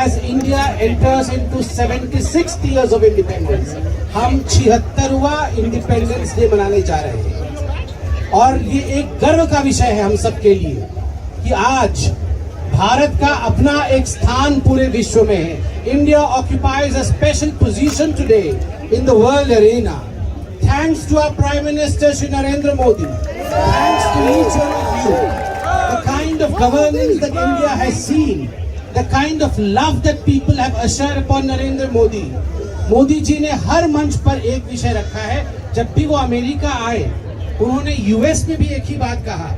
as India enters into 76th years of independence, हम 76वां independence day मनाने जा रहे हैं और ये एक गर्व का विषय है हम सबके लिए कि आज भारत का अपना एक स्थान पूरे विश्व में है. India occupies a special position today in the world arena. Thanks to our Prime Minister Shri Narendra Modi. Thanks to each one of you. The kind of governance that India has seen, the kind of love that people have assured upon Narendra Modi. Modi ji ने हर मंच पर एक विषय रखा है. जब भी वो अमेरिका आए, उन्होंने यूएस में भी एक ही बात कहा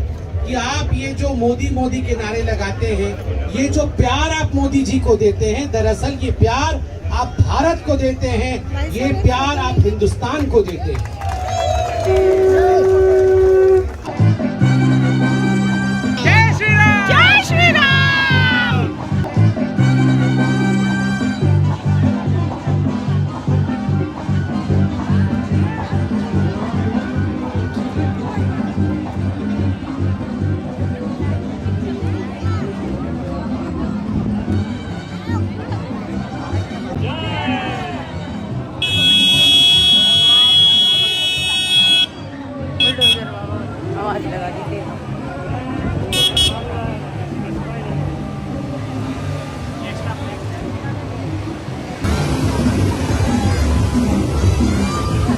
कि आप ये जो मोदी मोदी के नारे लगाते हैं, ये जो प्यार आप मोदी जी को देते हैं, दरअसल ये प्यार आप भारत को देते हैं, ये प्यार आप हिंदुस्तान को देते हैं. जय श्री राम, जय श्री राम. बुलडोजर बाबा आवाज लगा दी थी.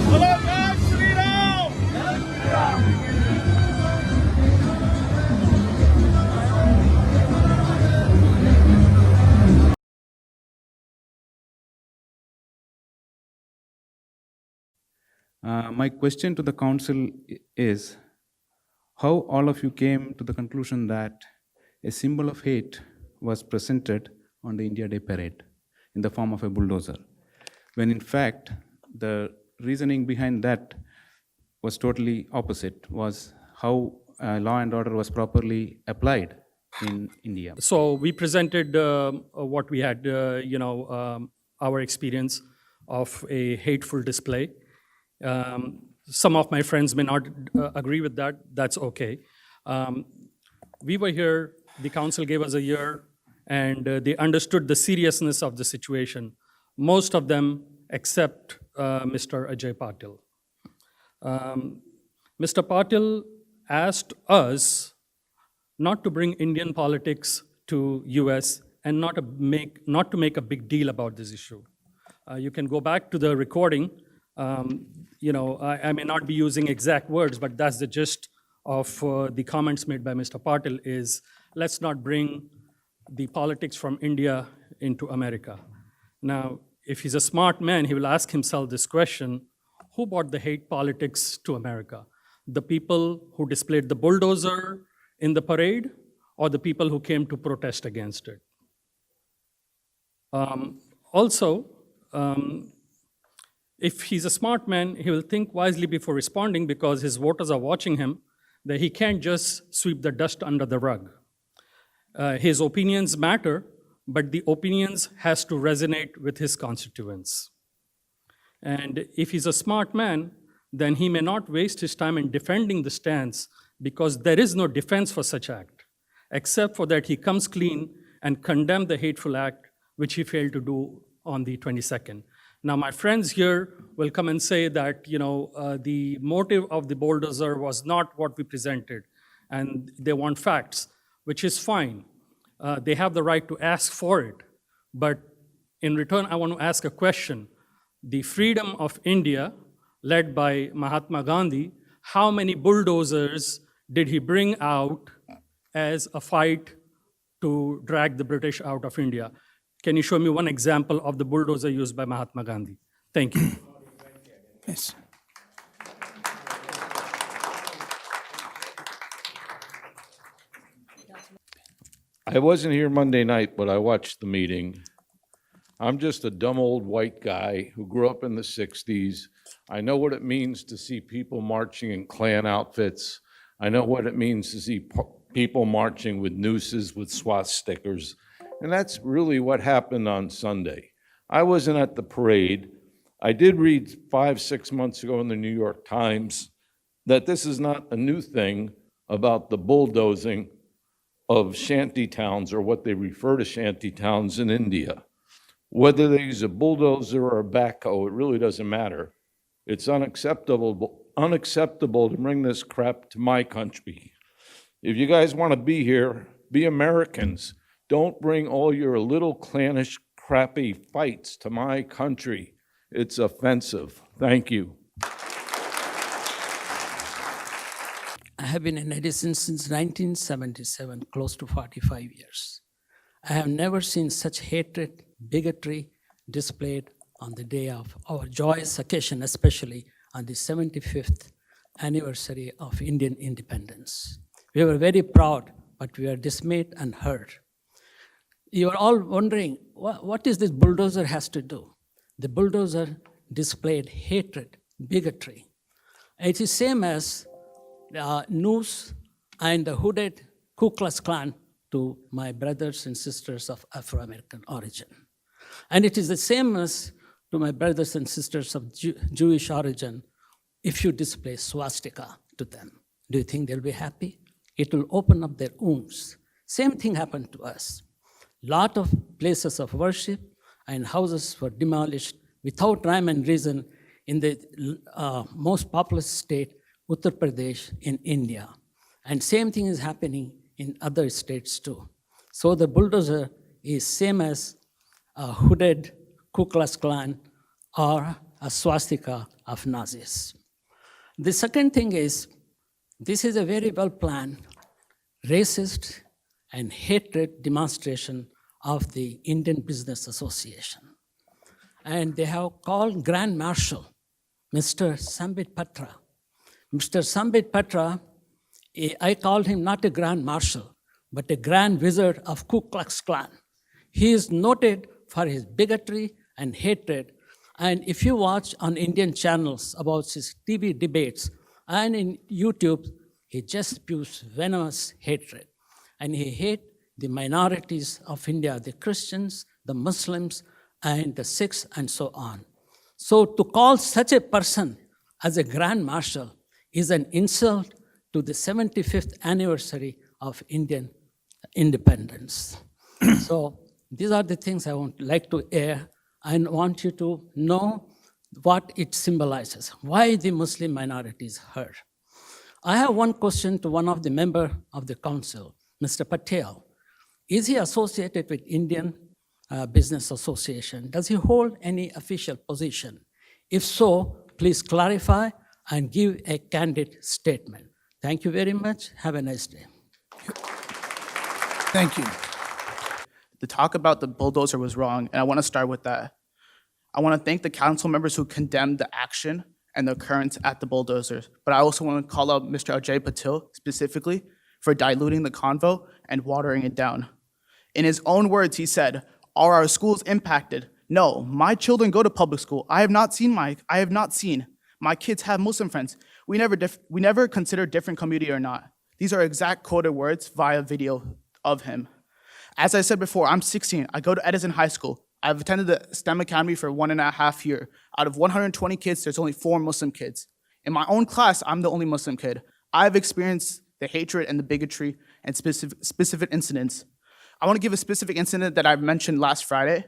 बोलो जय Shri Ram. My question to the council is how all of you came to the conclusion that a symbol of hate was presented on the India Day parade in the form of a bulldozer, when in fact the reasoning behind that was totally opposite, was how law and order was properly applied in India. So we presented what we had, our experience of a hateful display. Some of my friends may not agree with that. That's okay. We were here, the council gave us a year, and they understood the seriousness of the situation. Most of them, except Mr. Ajay Patil. Mr. Patil asked us not to bring Indian politics to US and not to make a big deal about this issue. You can go back to the recording. I may not be using exact words, but that's the gist of the comments made by Mr. Patil is, let's not bring the politics from India into America. Now, if he's a smart man, he will ask himself this question: who brought the hate politics to America? The people who displayed the bulldozer in the parade, or the people who came to protest against it? If he's a smart man, he will think wisely before responding, because his voters are watching him, that he can't just sweep the dust under the rug. His opinions matter, but the opinions has to resonate with his constituents. And if he's a smart man, then he may not waste his time in defending the stance, because there is no defense for such act, except for that he comes clean and condemn the hateful act, which he failed to do on the 22nd. Now, my friends here will come and say that, the motive of the bulldozer was not what we presented, and they want facts, which is fine. They have the right to ask for it. But in return, I want to ask a question. The freedom of India, led by Mahatma Gandhi, how many bulldozers did he bring out as a fight to drag the British out of India? Can you show me one example of the bulldozer used by Mahatma Gandhi? Thank you. Yes. I wasn't here Monday night, but I watched the meeting. I'm just a dumb old white guy who grew up in the 60s. I know what it means to see people marching in Klan outfits. I know what it means to see people marching with nooses, with swastikas. And that's really what happened on Sunday. I wasn't at the parade. I did read 5-6 months ago in the New York Times that this is not a new thing about the bulldozing of shanty towns, or what they refer to shanty towns in India. Whether they use a bulldozer or a backhoe, it really doesn't matter. It's unacceptable to bring this crap to my country. If you guys want to be here, be Americans. Don't bring all your little clannish, crappy fights to my country. It's offensive. Thank you. I have been in Edison since 1977, close to 45 years. I have never seen such hatred, bigotry displayed on the day of our joyous occasion, especially on the 75th anniversary of Indian independence. We were very proud, but we were dismayed and hurt. You are all wondering, what is this bulldozer has to do? The bulldozer displayed hatred, bigotry. It is same as noose and the hooded Ku Klux Klan to my brothers and sisters of Afro-American origin. And it is the same as to my brothers and sisters of Jewish origin if you display swastika to them. Do you think they'll be happy? It will open up their wounds. Same thing happened to us. Lot of places of worship and houses were demolished without rhyme and reason in the most populous state, Uttar Pradesh in India. And same thing is happening in other states too. So the bulldozer is same as a hooded Ku Klux Klan or a swastika of Nazis. The second thing is, this is a very well-planned, racist and hatred demonstration of the Indian Business Association. And they have called Grand Marshal, Mr. Sambit Patra. Mr. Sambit Patra, I called him not a Grand Marshal, but a Grand Wizard of Ku Klux Klan. He is noted for his bigotry and hatred. And if you watch on Indian channels about his TV debates and in YouTube, he just spews venomous hatred. And he hates the minorities of India, the Christians, the Muslims, and the Sikhs, and so on. So to call such a person as a Grand Marshal is an insult to the 75th anniversary of Indian independence. So these are the things I would like to air and want you to know what it symbolizes, why the Muslim minority is hurt. I have one question to one of the members of the council, Mr. Patel. Is he associated with Indian Business Association? Does he hold any official position? If so, please clarify and give a candid statement. Thank you very much. Have a nice day. Thank you. The talk about the bulldozer was wrong, and I want to start with that. I want to thank the council members who condemned the action and the occurrence at the bulldozers, but I also want to call out Mr. Ajay Patil specifically for diluting the convo and watering it down. In his own words, he said, "Are our schools impacted? No, my children go to public school. I have not seen my kids have Muslim friends. We never consider different community or not." These are exact quoted words via video of him. As I said before, I'm 16. I go to Edison High School. I've attended the STEM Academy for 1.5 years. Out of 120 kids, there's only 4 Muslim kids. In my own class, I'm the only Muslim kid. I've experienced the hatred and the bigotry and specific incidents. I want to give a specific incident that I mentioned last Friday.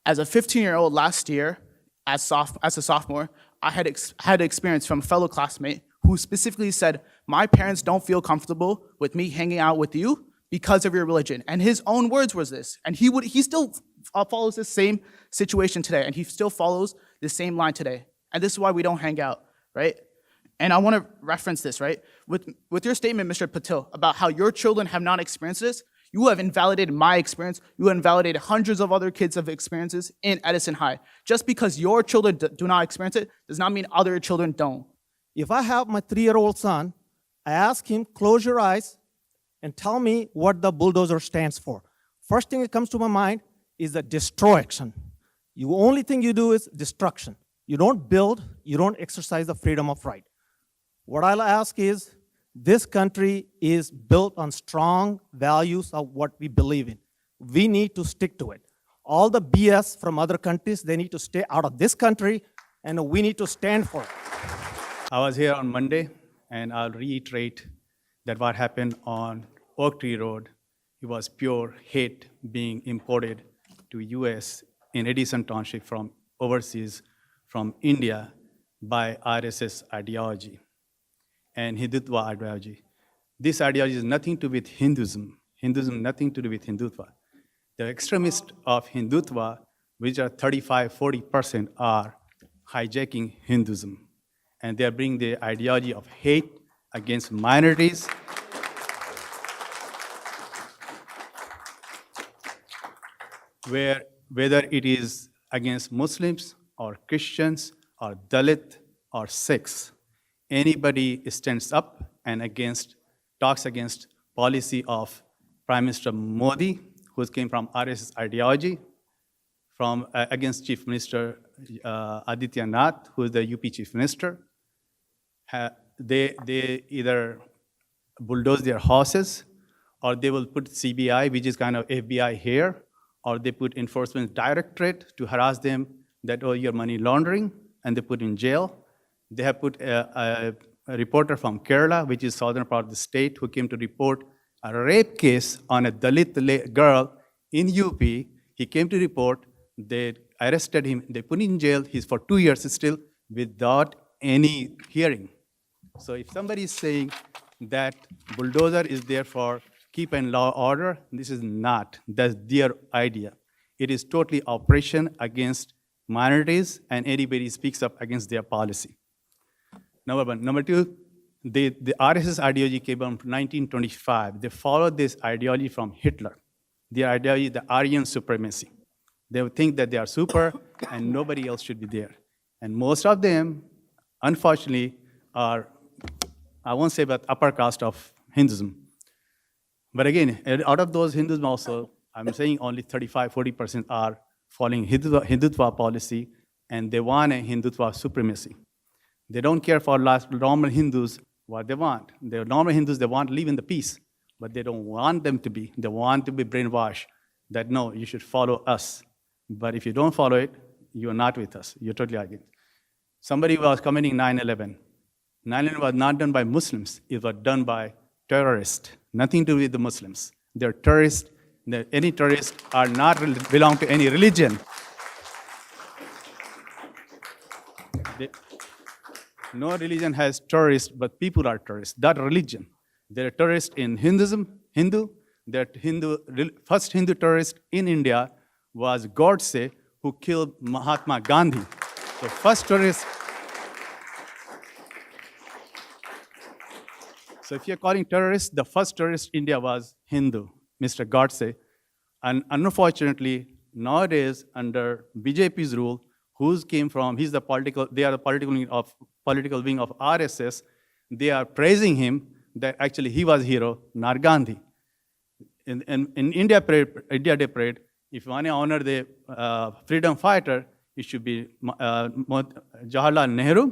As a 15-year-old last year, as a sophomore, I had experience from a fellow classmate who specifically said, "My parents don't feel comfortable with me hanging out with you because of your religion." And his own words was this. And he still follows the same situation today, and he still follows the same line today. And this is why we don't hang out, right? And I want to reference this, right? With your statement, Mr. Patil, about how your children have not experienced this, you have invalidated my experience. You have invalidated hundreds of other kids' experiences in Edison High. Just because your children do not experience it does not mean other children don't. If I have my 3-year-old son, I ask him, close your eyes and tell me what the bulldozer stands for. First thing that comes to my mind is the destruction. The only thing you do is destruction. You don't build, you don't exercise the freedom of right. What I'll ask is, this country is built on strong values of what we believe in. We need to stick to it. All the BS from other countries, they need to stay out of this country, and we need to stand for it. I was here on Monday, and I'll reiterate that what happened on Oaktree Road it was pure hate being imported to US in Edison Township from overseas, from India, by RSS ideology and Hindutva ideology. This ideology is nothing to do with Hinduism. Hinduism, nothing to do with Hindutva. The extremists of Hindutva, which are 35–40%, are hijacking Hinduism. And they are bringing the ideology of hate against minorities. Whether it is against Muslims or Christians or Dalit or Sikhs, anybody stands up and talks against policy of Prime Minister Modi, who came from RSS ideology, against Chief Minister Adityanath, who is the UP Chief Minister. They either bulldoze their horses, or they will put CBI, which is kind of FBI here, or they put enforcement directorate to harass them that, oh, you're money laundering, and they put in jail. They have put a reporter from Kerala, which is southern part of the state, who came to report a rape case on a Dalit girl in UP. He came to report, they arrested him, they put him in jail, he's for 2 years still without any hearing. So if somebody is saying that bulldozer is there for keep and law order, this is not, that's their idea. It is totally oppression against minorities, and anybody speaks up against their policy. Number one. Number two, the RSS ideology came from 1925. They followed this ideology from Hitler. Their ideology, the Aryan supremacy. They would think that they are super and nobody else should be there. And most of them, unfortunately, are, I won't say about upper caste of Hinduism. But again, out of those Hinduism also, I'm saying only 35–40% are following Hindutva policy, and they want a Hindutva supremacy. They don't care for normal Hindus what they want. The normal Hindus, they want to live in the peace, but they don't want them to be. They want to be brainwashed that, no, you should follow us. But if you don't follow it, you're not with us. You're totally against. Somebody was committing 9/11. 9/11 was not done by Muslims. It was done by terrorists. Nothing to do with the Muslims. They're terrorists. Any terrorists are not belong to any religion. No religion has terrorists, but people are terrorists. That religion. They're terrorists in Hinduism, first Hindu terrorist in India was Godse, who killed Mahatma Gandhi. So first terrorist. So if you're calling terrorists, the first terrorist in India was Hindu, Mr. Godse. And unfortunately, nowadays, under BJP's rule, he's the political wing of RSS, they are praising him that actually he was hero, not Gandhi. In India Day Parade, if you want to honor the freedom fighter, it should be Jawaharlal Nehru,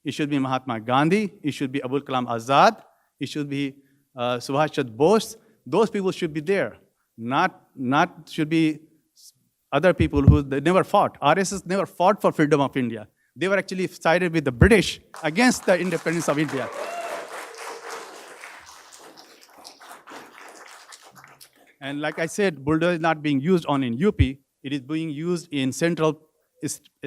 it should be Mahatma Gandhi, it should be Abul Kalam Azad, it should be Subhash Chandra Bose. Those people should be there, not should be other people who they never fought. RSS never fought for freedom of India. They were actually sided with the British against the independence of India. And like I said, bulldozer is not being used only in UP. It is being used in central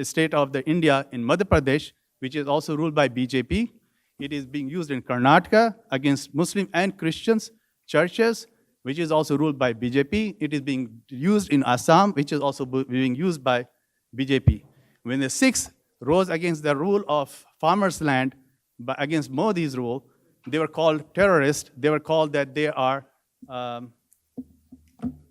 state of the India, in Madhya Pradesh, which is also ruled by BJP. It is being used in Karnataka against Muslim and Christians churches, which is also ruled by BJP. It is being used in Assam, which is also being used by BJP. When the Sikhs rose against the rule of farmers' land, against Modi's rule, they were called terrorists. They were called that they are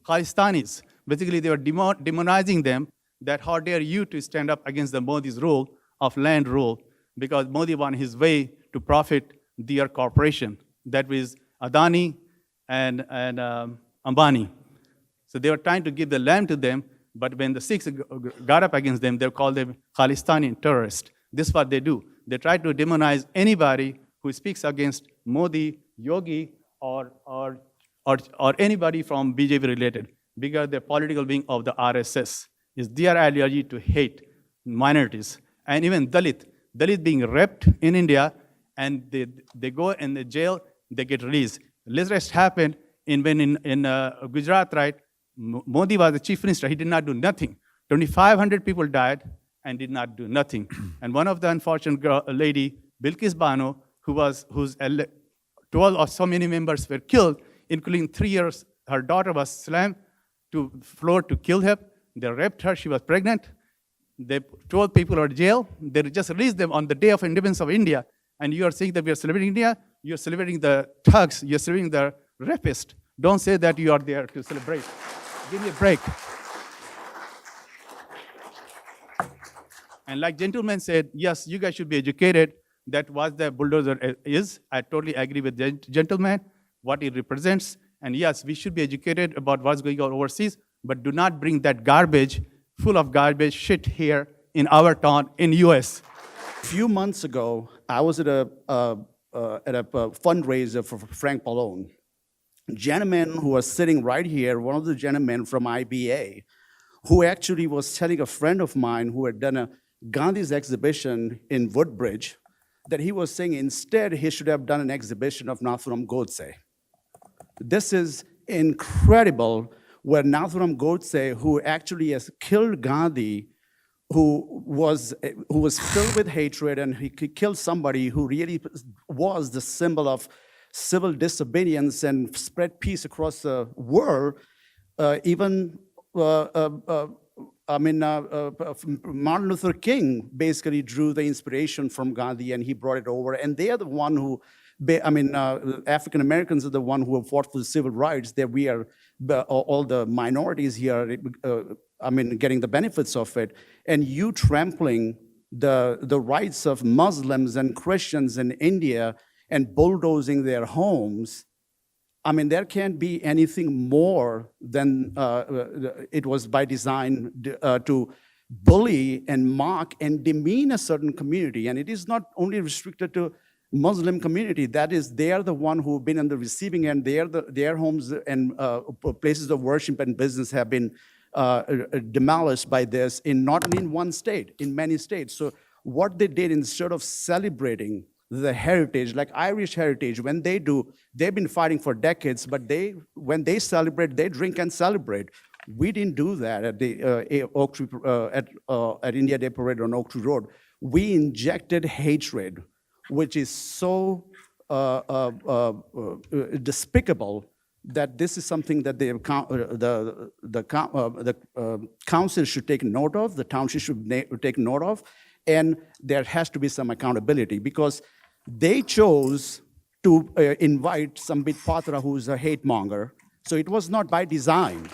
Khalistanis. Basically, they were demonizing them, that how dare you to stand up against the Modi's rule of land rule, because Modi wanted his way to profit their corporation. That was Adani and Ambani. So they were trying to give the land to them, but when the Sikhs got up against them, they called them Khalistani terrorists. This is what they do. They try to demonize anybody who speaks against Modi, Yogi, or anybody from BJP related, because the political wing of the RSS is their ideology to hate minorities. And even Dalit being raped in India, and they go in the jail, they get released. Let's just happen in Gujarat, right, Modi was the chief minister, he did not do nothing. 2,500 people died and did not do nothing. And one of the unfortunate lady, Bilkis Bano, whose 12 or so many members were killed, including 3 years, her daughter was slammed to floor to kill her. They raped her, she was pregnant. They 12 people are in jail. They just released them on the day of independence of India. And you are saying that we are celebrating India, you're celebrating the thugs, you're celebrating the rapist. Don't say that you are there to celebrate. Give me a break. And like gentleman said, yes, you guys should be educated. That what the bulldozer is. I totally agree with the gentleman, what it represents. And yes, we should be educated about what's going on overseas, but do not bring that garbage, full of garbage shit here in our town in US. A few months ago, I was at a fundraiser for Frank Pallone. Gentleman who was sitting right here, one of the gentlemen from IBA, who actually was telling a friend of mine who had done a Gandhi's exhibition in Woodbridge, that he was saying instead he should have done an exhibition of Nathuram Godse. This is incredible, where Nathuram Godse, who actually has killed Gandhi, who was filled with hatred, and he killed somebody who really was the symbol of civil disobedience and spread peace across the world. Martin Luther King basically drew the inspiration from Gandhi, and he brought it over. And they are the one who, African Americans are the one who have fought for the civil rights. That we are all the minorities here, getting the benefits of it. And you trampling the rights of Muslims and Christians in India and bulldozing their homes. There can't be anything more than it was by design to bully and mock and demean a certain community. And it is not only restricted to Muslim community. That is, they are the one who have been on the receiving end. Their homes and places of worship and business have been demolished by this, not only in one state, in many states. So what they did, instead of celebrating the heritage, like Irish heritage, when they do, they've been fighting for decades, but when they celebrate, they drink and celebrate. We didn't do that at the Oaktree, at India Day Parade on Oaktree Road. We injected hatred, which is so despicable that this is something that the council should take note of, the township should take note of, and there has to be some accountability, because they chose to invite Sambit Patra, who's a hate monger. So it was not by design.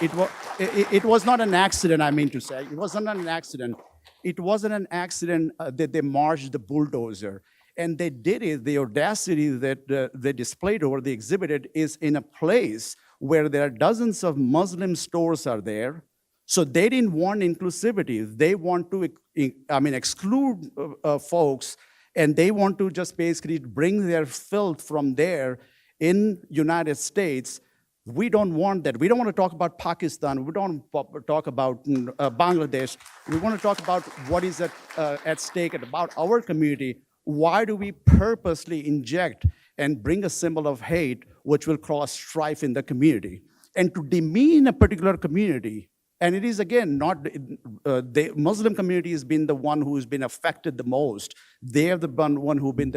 It was not an accident, I mean to say. It was not an accident. It wasn't an accident that they marched the bulldozer. And they did it, the audacity that they displayed or they exhibited is in a place where there are dozens of Muslim stores are there. So they didn't want inclusivity. They want to exclude folks, and they want to just basically bring their filth from there in United States. We don't want that. We don't want to talk about Pakistan. We don't want to talk about Bangladesh. We want to talk about what is at stake and about our community. Why do we purposely inject and bring a symbol of hate which will cause strife in the community? And to demean a particular community, and it is, again, not the Muslim community has been the one who has been affected the most. They're the one who've been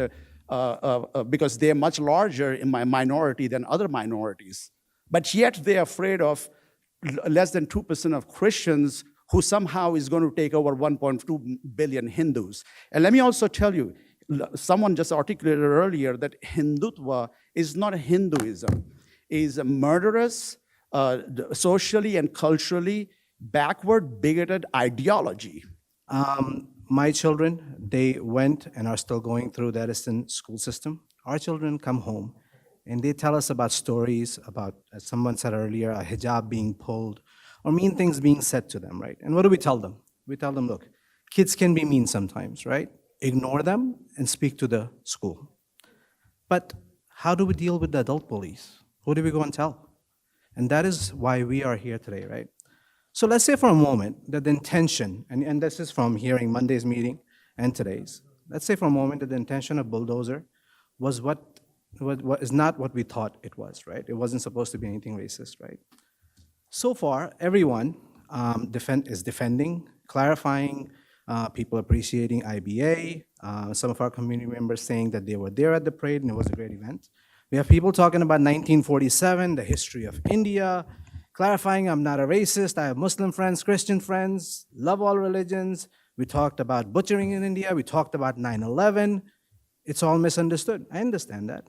because they're much larger in my minority than other minorities. But yet they're afraid of less than 2% of Christians who somehow is going to take over 1.2 billion Hindus. And let me also tell you, someone just articulated earlier that Hindutva is not a Hinduism. It is a murderous, socially and culturally backward, bigoted ideology. My children, they went and are still going through the Edison school system. Our children come home and they tell us about stories about, as someone said earlier, a hijab being pulled or mean things being said to them, right? And what do we tell them? We tell them, look, kids can be mean sometimes, right? Ignore them and speak to the school. But how do we deal with the adult bullies? Who do we go and tell? And that is why we are here today, right? So let's say for a moment that the intention, and this is from hearing Monday's meeting and today's, let's say for a moment that the intention of Bulldozer was what is not what we thought it was, right? It wasn't supposed to be anything racist, right? So far, everyone is defending, clarifying, people appreciating IBA, some of our community members saying that they were there at the parade and it was a great event. We have people talking about 1947, the history of India, clarifying I'm not a racist, I have Muslim friends, Christian friends, love all religions. We talked about butchering in India, we talked about 9/11. It's all misunderstood, I understand that.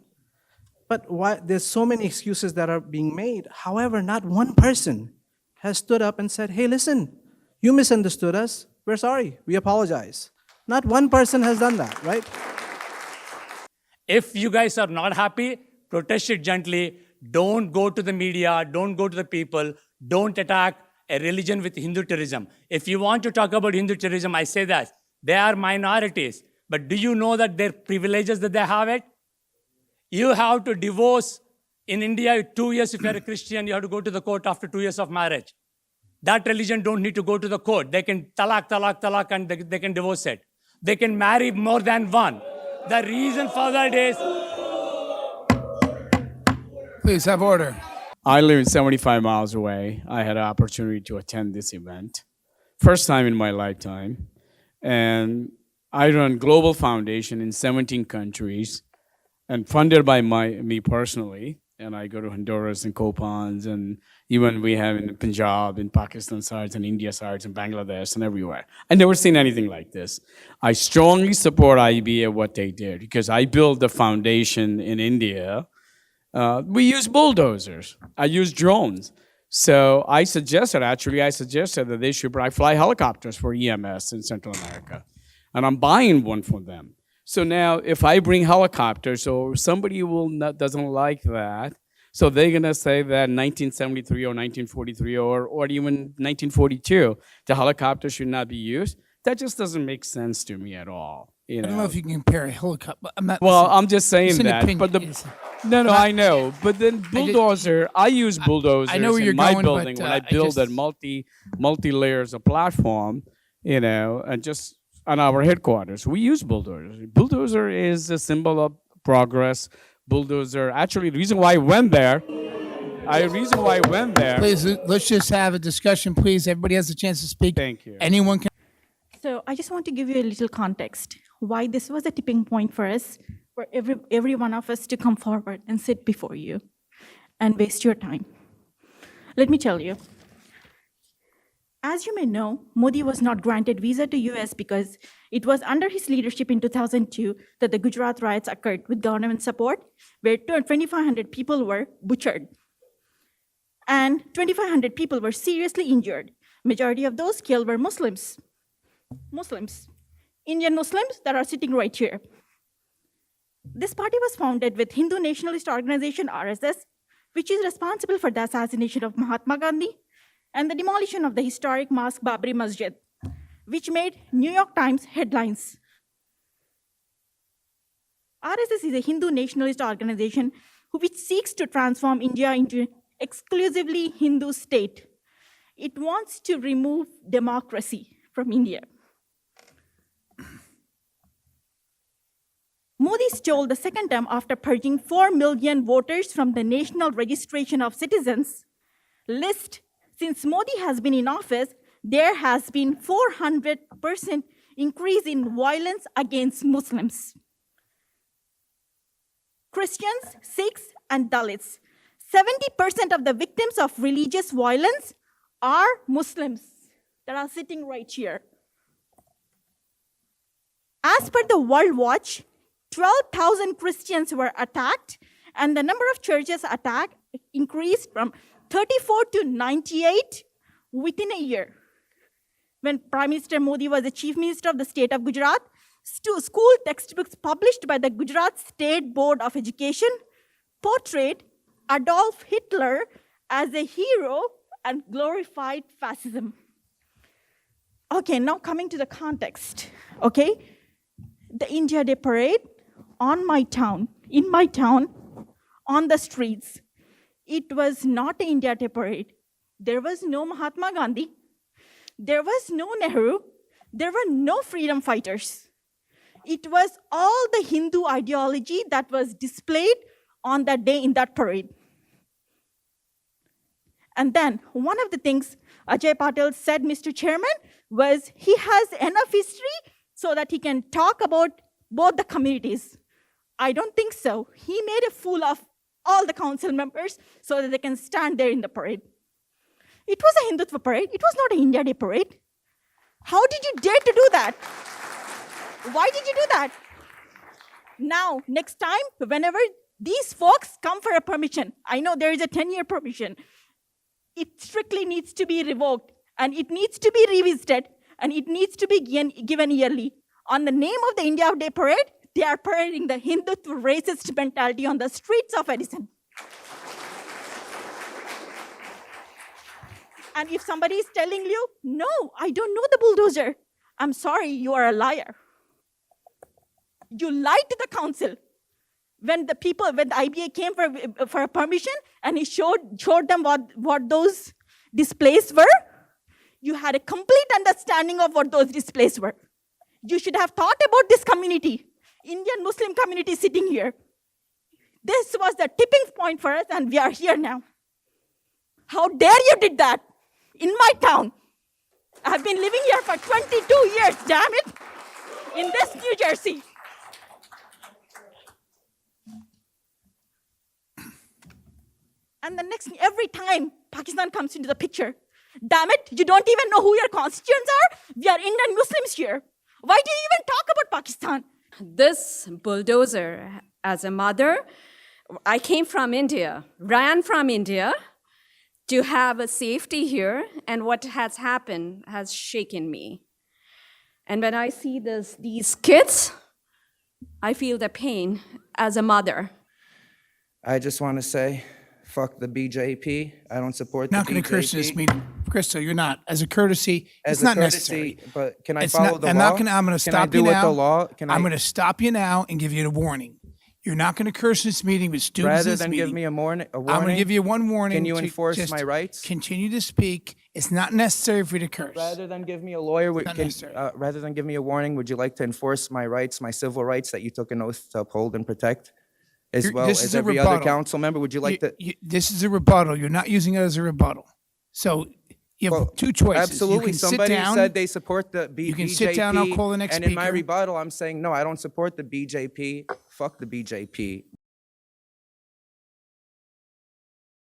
But why, there's so many excuses that are being made. However, not one person has stood up and said, hey, listen, you misunderstood us. We're sorry. We apologize. Not one person has done that, right? If you guys are not happy, protest it gently. Don't go to the media. Don't go to the people. Don't attack a religion with Hindu terrorism. If you want to talk about Hindu terrorism, I say that. They are minorities. But do you know that their privileges that they have it? You have to divorce in India 2 years if you're a Christian, you have to go to the court after 2 years of marriage. That religion don't need to go to the court. They can talak, and they can divorce it. They can marry more than one. The reason for that is... Please have order. I live 75 miles away. I had an opportunity to attend this event. First time in my lifetime. And I run Global Foundation in 17 countries and funded by me personally. And I go to Honduras and Copans, and even we have in Punjab, in Pakistan sides, and India sides, and Bangladesh, and everywhere. I never seen anything like this. I strongly support IBA what they did, because I built the foundation in India. We use bulldozers. I use drones. So I suggested that they should fly helicopters for EMS in Central America. And I'm buying one for them. So now, if I bring helicopters, or somebody doesn't like that, so they're gonna say that 1973 or 1943 or even 1942, the helicopter should not be used. That just doesn't make sense to me at all. I don't know if you can compare a helicopter. I'm just saying that. But I know. But then bulldozer, I use bulldozers in my building when I build a multi-layers of platform, and just on our headquarters. We use bulldozers. Bulldozer is a symbol of progress. Bulldozer, actually, the reason why I went there, Please, let's just have a discussion, please. Everybody has a chance to speak. Thank you. Anyone can. So I just want to give you a little context, why this was a tipping point for us, for every one of us to come forward and sit before you and waste your time. Let me tell you. As you may know, Modi was not granted visa to US because it was under his leadership in 2002 that the Gujarat riots occurred with government support, where 2,500 people were butchered. And 2,500 people were seriously injured. Majority of those killed were Muslims. Indian Muslims that are sitting right here. This party was founded with Hindu nationalist organization RSS, which is responsible for the assassination of Mahatma Gandhi and the demolition of the historic mosque Babri Masjid, which made New York Times headlines. RSS is a Hindu nationalist organization which seeks to transform India into an exclusively Hindu state. It wants to remove democracy from India. Modi stole the second term after purging 4 million voters from the National Registration of Citizens list. Since Modi has been in office, there has been 400% increase in violence against Muslims, Christians, Sikhs, and Dalits. 70% of the victims of religious violence are Muslims that are sitting right here. As per the World Watch, 12,000 Christians were attacked, and the number of churches attacked increased from 34 to 98 within a year. When Prime Minister Modi was the Chief Minister of the state of Gujarat, school textbooks published by the Gujarat State Board of Education portrayed Adolf Hitler as a hero and glorified fascism. Okay, now coming to the context, okay? The India Day parade in my town, on the streets. It was not an India Day parade. There was no Mahatma Gandhi. There was no Nehru. There were no freedom fighters. It was all the Hindu ideology that was displayed on that day in that parade. And then one of the things Ajay Patel said, Mr. Chairman, was he has enough history so that he can talk about both the communities. I don't think so. He made a fool of all the council members so that they can stand there in the parade. It was a Hindutva parade. It was not an India Day parade. How did you dare to do that? Why did you do that? Now, next time, whenever these folks come for a permission, I know there is a 10-year permission, it strictly needs to be revoked, and it needs to be revisited, and it needs to be given yearly. On the name of the India Day parade, they are parading the Hindutva racist mentality on the streets of Edison. And if somebody is telling you, no, I don't know the bulldozer, I'm sorry, you are a liar. You lied to the council. When the IBA came for a permission and he showed them what those displays were, you had a complete understanding of what those displays were. You should have thought about this community, Indian Muslim community sitting here. This was the tipping point for us, and we are here now. How dare you did that in my town? I've been living here for 22 years, damn it, in this New Jersey. And every time Pakistan comes into the picture, damn it, you don't even know who your constituents are? We are Indian Muslims here. Why do you even talk about Pakistan? This bulldozer, as a mother, I came from India, ran from India to have a safety here, and what has happened has shaken me. And when I see these kids, I feel the pain as a mother. I just want to say, fuck the BJP. I don't support the BJP. Not going to curse in this meeting. Crystal, you're not. As a courtesy, it's not necessary. But can I follow the law? I'm going to stop you now. I'm going to stop you now and give you a warning. You're not going to curse in this meeting with students. Rather than give me a warning, I'm going to give you one warning. Can you enforce my rights? Continue to speak. It's not necessary for you to curse. Rather than give me a lawyer, rather than give me a warning, would you like to enforce my rights, my civil rights that you took an oath to uphold and protect? As well as every other council member, would you like to? This is a rebuttal. You're not using it as a rebuttal. So you have two choices. Absolutely. Somebody said they support the BJP. You can sit down. I'll call the next speaker. And in my rebuttal, I'm saying, no, I don't support the BJP. Fuck the BJP.